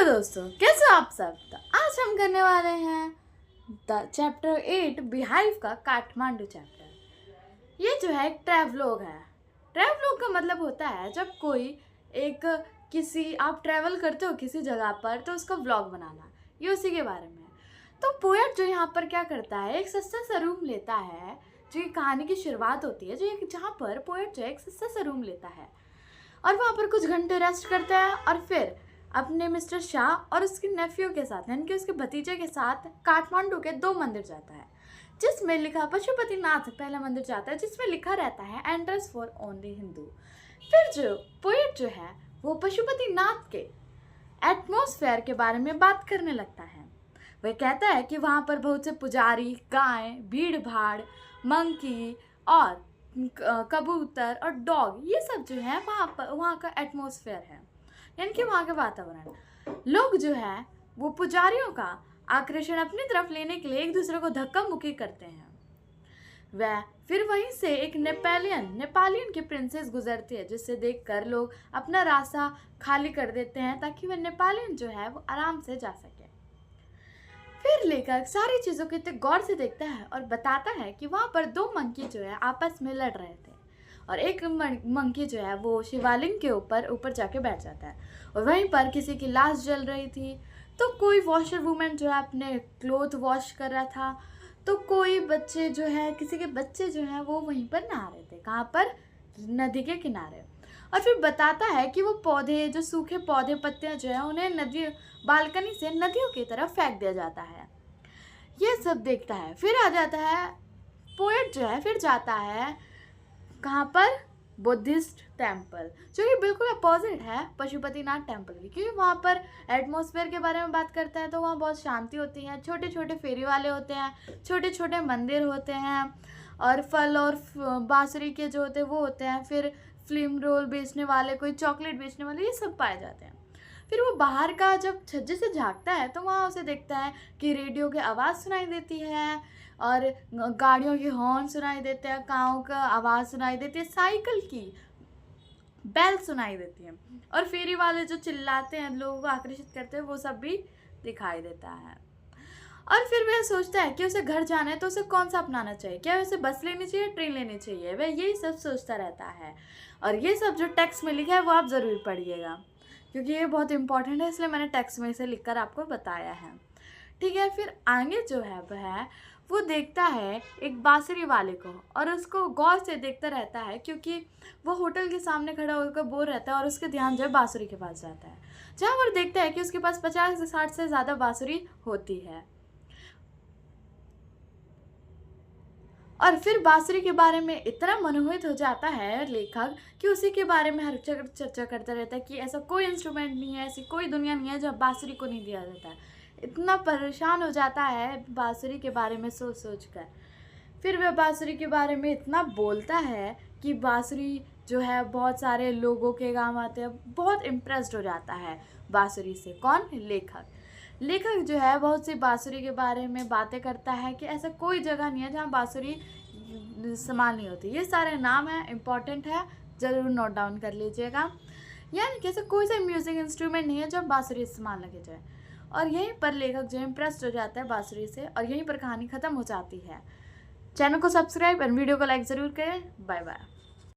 Hello दोस्तों, कैसे हो आप सब। तो आज हम करने वाले हैं द चैप्टर 8 बिहाइव का काठमांडू चैप्टर। ये जो है एक ट्रैवलॉग है। ट्रैवलॉग का मतलब होता है जब कोई एक किसी आप ट्रैवल करते हो किसी जगह पर तो उसका व्लॉग बनाना, ये उसी के बारे में है। तो पोएट जो यहाँ पर क्या करता है, एक सस्ता सा रूम लेता है, जो ये कहानी की शुरुआत होती है, जहाँ पर पोएट जो है एक सस्ता सा रूम लेता है और वहाँ पर कुछ घंटे रेस्ट करता है और फिर अपने मिस्टर शाह और उसके नेफ्यू के साथ यानी कि उसके भतीजे के साथ काठमांडू के 2 मंदिर जाता है, जिसमें लिखा पशुपतिनाथ पहला मंदिर जाता है जिसमें लिखा रहता है एंट्रेंस फॉर ओनली हिंदू। फिर जो पोएट जो है वो पशुपतिनाथ के एटमॉस्फेयर के बारे में बात करने लगता है। वह कहता है कि वहाँ पर बहुत से पुजारी, गाय, भीड़ भाड़, मंकी और कबूतर और डॉग, ये सब जो है वहाँ का एटमॉस्फेयर है, यानी कि वहाँ का वातावरण। लोग जो है वो पुजारियों का आकर्षण अपनी तरफ लेने के लिए एक दूसरे को धक्का मुक्की करते हैं। वह फिर वहीं से एक नेपालियन की प्रिंसेस गुजरती है, जिससे देखकर लोग अपना रास्ता खाली कर देते हैं ताकि वह नेपालियन जो है वो आराम से जा सके। फिर लेखक सारी चीज़ों को इतने गौर से देखता है और बताता है कि वहाँ पर 2 मंकी जो है आपस में लड़ रहे थे और एक मंकी जो है वो शिवालिंग के ऊपर जाके बैठ जाता है और वहीं पर किसी की लाश जल रही थी। तो कोई वॉशर वूमेन जो है अपने क्लोथ वॉश कर रहा था, तो कोई बच्चे जो है किसी के बच्चे जो हैं वो वहीं पर नहा रहे थे, कहाँ पर, नदी के किनारे। और फिर बताता है कि वो पौधे, जो सूखे पौधे पत्तियाँ जो है उन्हें नदी बालकनी से नदियों की तरफ फेंक दिया जाता है। ये सब देखता है, फिर आ जाता है पोएट जो है, फिर जाता है कहाँ पर, बुद्धिस्ट टेम्पल, जो कि बिल्कुल अपोजिट है पशुपतिनाथ टेम्पल की, क्योंकि वहाँ पर एटमॉस्फेयर के बारे में बात करता है तो वहाँ बहुत शांति होती है, छोटे छोटे फेरी वाले होते हैं, छोटे छोटे मंदिर होते हैं और फल और बांसुरी के जो होते हैं वो होते हैं, फिर फिल्म रोल बेचने वाले, कोई चॉकलेट बेचने वाले, ये सब पाए जाते हैं। फिर वो बाहर का जब छज्जे से झाँकता है तो वहाँ उसे देखता है कि रेडियो की आवाज़ सुनाई देती है और गाड़ियों की हॉर्न सुनाई देते हैं, काऊ का आवाज़ सुनाई देती है, साइकिल की बेल सुनाई देती है और फेरी वाले जो चिल्लाते हैं, लोगों को आकर्षित करते हैं, वो सब भी दिखाई देता है। और फिर वह सोचता है कि उसे घर जाना है तो उसे कौन सा अपनाना चाहिए, क्या उसे बस लेनी चाहिए, ट्रेन लेनी चाहिए, वह यही सब सोचता रहता है। और ये सब जो टेक्स्ट में लिखा है वो आप ज़रूर पढ़िएगा, क्योंकि ये बहुत इंपॉर्टेंट है, इसलिए मैंने टेक्स्ट में इसे लिखकर आपको बताया है। ठीक है, फिर आगे जो है वह वो देखता है एक बांसुरी वाले को और उसको गौर से देखता रहता है, क्योंकि वो होटल के सामने खड़ा होकर बोर रहता है और उसके ध्यान जो है बांसुरी के पास जाता है, जहाँ पर देखता है कि उसके पास 50 से 60 से ज़्यादा बांसुरी होती है। और फिर बांसुरी के बारे में इतना मनमोहित हो जाता है लेखक कि उसी के बारे में हर जगह चर्चा करता रहता है कि ऐसा कोई इंस्ट्रूमेंट नहीं है, ऐसी कोई दुनिया नहीं है जहाँ बांसुरी को नहीं दिया जाता है। इतना परेशान हो जाता है बांसुरी के बारे में सोच सोच कर। फिर वह बांसुरी के बारे में इतना बोलता है कि बांसुरी जो है बहुत सारे लोगों के काम आते हैं, बहुत इम्प्रेस्ड हो जाता है बांसुरी से। कौन? लेखक जो है बहुत सी बांसुरी के बारे में बातें करता है कि ऐसा कोई जगह नहीं है जहाँ बांसुरी इस्तेमाल नहीं होती। ये सारे नाम हैं, इम्पॉर्टेंट है, ज़रूर नोट डाउन कर लीजिएगा। यानी कि ऐसा कोई सा म्यूज़िक इंस्ट्रूमेंट नहीं है जब बांसुरी इस्तेमाल लगे जाए। और यहीं पर लेखक जो इम्प्रेस्ड हो जाता है बांसुरी से और यहीं पर कहानी ख़त्म हो जाती है। चैनल को सब्सक्राइब और वीडियो को लाइक ज़रूर करें। Bye bye.